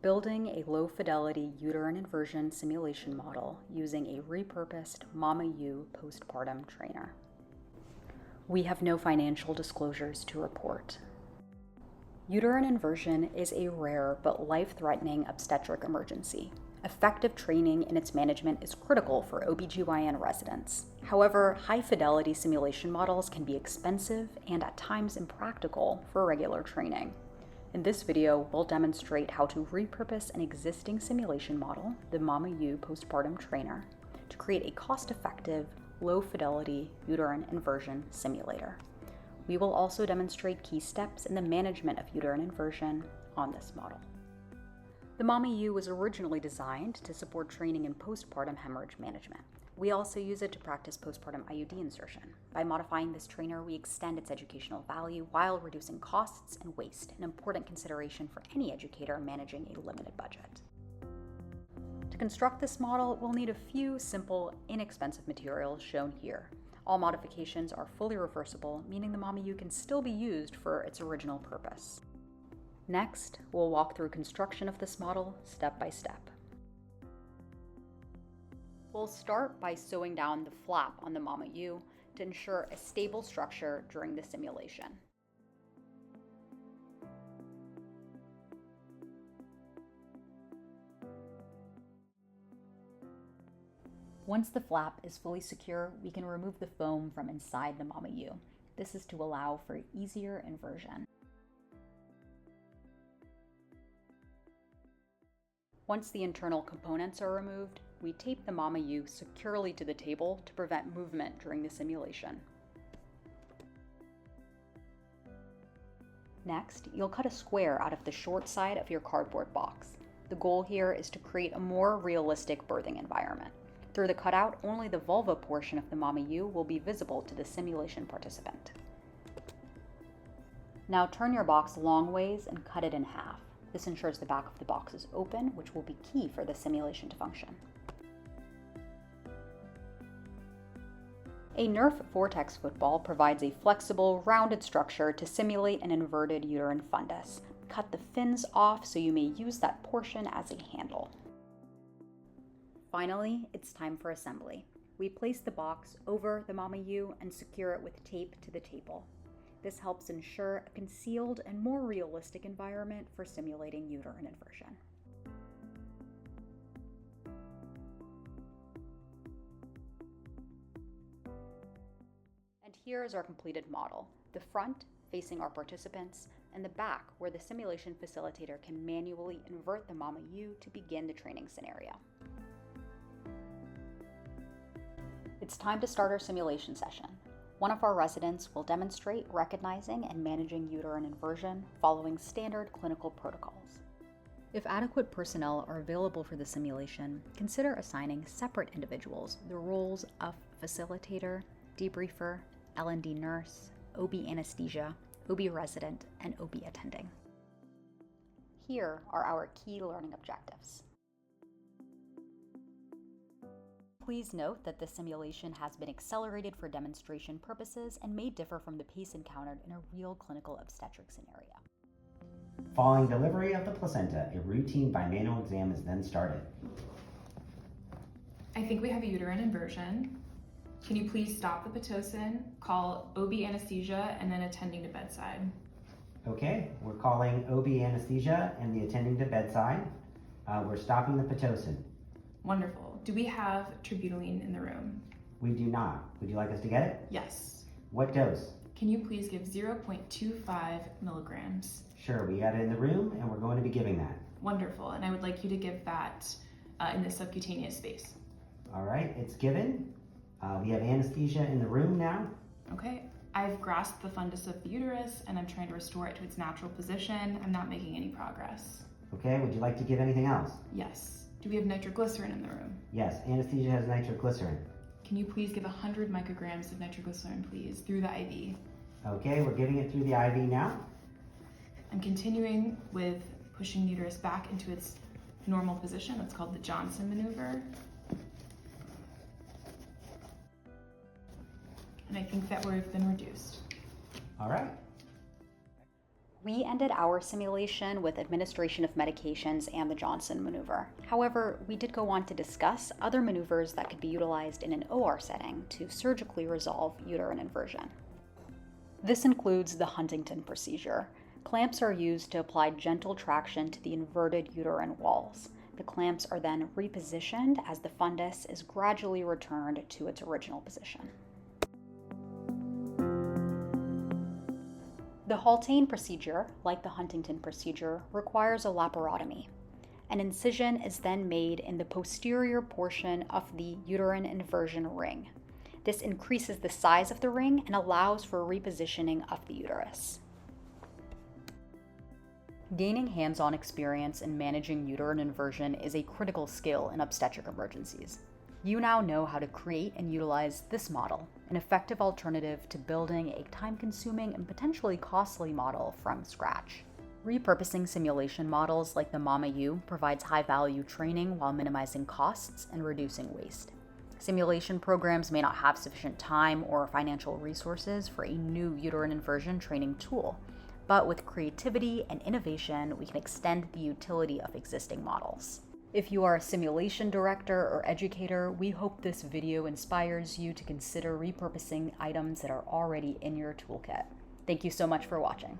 building a low-fidelity uterine inversion simulation model using a repurposed Mama U postpartum trainer. We have no financial disclosures to report. Uterine inversion is a rare but life-threatening obstetric emergency. Effective training in its management is critical for OB/GYN residents. However, high-fidelity simulation models can be expensive and at times impractical for regular training. In this video, we'll demonstrate how to repurpose an existing simulation model, the Mama U postpartum trainer, to create a cost-effective, low-fidelity uterine inversion simulator. We will also demonstrate key steps in the management of uterine inversion on this model. The Mama U was originally designed to support training in postpartum hemorrhage management. We also use it to practice postpartum IUD insertion. By modifying this trainer, we extend its educational value while reducing costs and waste, an important consideration for any educator managing a limited budget. To construct this model, we'll need a few simple, inexpensive materials shown here. All modifications are fully reversible, meaning the Mama U can still be used for its original purpose. Next, we'll walk through construction of this model step by step. We'll start by sewing down the flap on the Mama U to ensure a stable structure during the simulation. Once the flap is fully secure, we can remove the foam from inside the Mama U. This is to allow for easier inversion. Once the internal components are removed, we tape the Mama U securely to the table to prevent movement during the simulation. Next, you'll cut a square out of the short side of your cardboard box. The goal here is to create a more realistic birthing environment. Through the cutout, only the vulva portion of the Mama U will be visible to the simulation participant. Now turn your box long ways and cut it in half. This ensures the back of the box is open, which will be key for the simulation to function. A Nerf Vortex football provides a flexible, rounded structure to simulate an inverted uterine fundus. Cut the fins off so you may use that portion as a handle. Finally, it's time for assembly. We place the box over the Mama U and secure it with tape to the table. This helps ensure a concealed and more realistic environment for simulating uterine inversion. And here is our completed model, the front facing our participants and the back where the simulation facilitator can manually invert the Mama U to begin the training scenario. It's time to start our simulation session. One of our residents will demonstrate recognizing and managing uterine inversion following standard clinical protocols. If adequate personnel are available for the simulation, consider assigning separate individuals the roles of facilitator, debriefer, L&D nurse, OB anesthesia, OB resident, and OB attending. Here are our key learning objectives. Please note that this simulation has been accelerated for demonstration purposes and may differ from the pace encountered in a real clinical obstetric scenario. Following delivery of the placenta, a routine bimanual exam is then started. I think we have a uterine inversion. Can you please stop the Pitocin, call OB anesthesia, and then attending to bedside? Okay, we're calling OB anesthesia and the attending to bedside. We're stopping the Pitocin. Wonderful. Do we have terbutaline in the room? We do not. Would you like us to get it? Yes. What dose? Can you please give 0.25 milligrams? Sure, we got it in the room and we're going to be giving that. Wonderful, and I would like you to give that in the subcutaneous space. All right, it's given. We have anesthesia in the room now. Okay, I've grasped the fundus of the uterus and I'm trying to restore it to its natural position. I'm not making any progress. Okay, would you like to give anything else? Yes. Do we have nitroglycerin in the room? Yes, anesthesia has nitroglycerin. Can you please give 100 micrograms of nitroglycerin, please, through the IV? Okay, we're giving it through the IV now. I'm continuing with pushing the uterus back into its normal position. That's called the Johnson maneuver. And I think that we've been reduced. All right. We ended our simulation with administration of medications and the Johnson maneuver. However, we did go on to discuss other maneuvers that could be utilized in an OR setting to surgically resolve uterine inversion. This includes the Huntington procedure. Clamps are used to apply gentle traction to the inverted uterine walls. The clamps are then repositioned as the fundus is gradually returned to its original position. The Haltane procedure, like the Huntington procedure, requires a laparotomy. An incision is then made in the posterior portion of the uterine inversion ring. This increases the size of the ring and allows for repositioning of the uterus. Gaining hands-on experience in managing uterine inversion is a critical skill in obstetric emergencies. You now know how to create and utilize this model, an effective alternative to building a time-consuming and potentially costly model from scratch. Repurposing simulation models like the MAMA-U provides high-value training while minimizing costs and reducing waste. Simulation programs may not have sufficient time or financial resources for a new uterine inversion training tool, but with creativity and innovation, we can extend the utility of existing models. If you are a simulation director or educator, we hope this video inspires you to consider repurposing items that are already in your toolkit. Thank you so much for watching.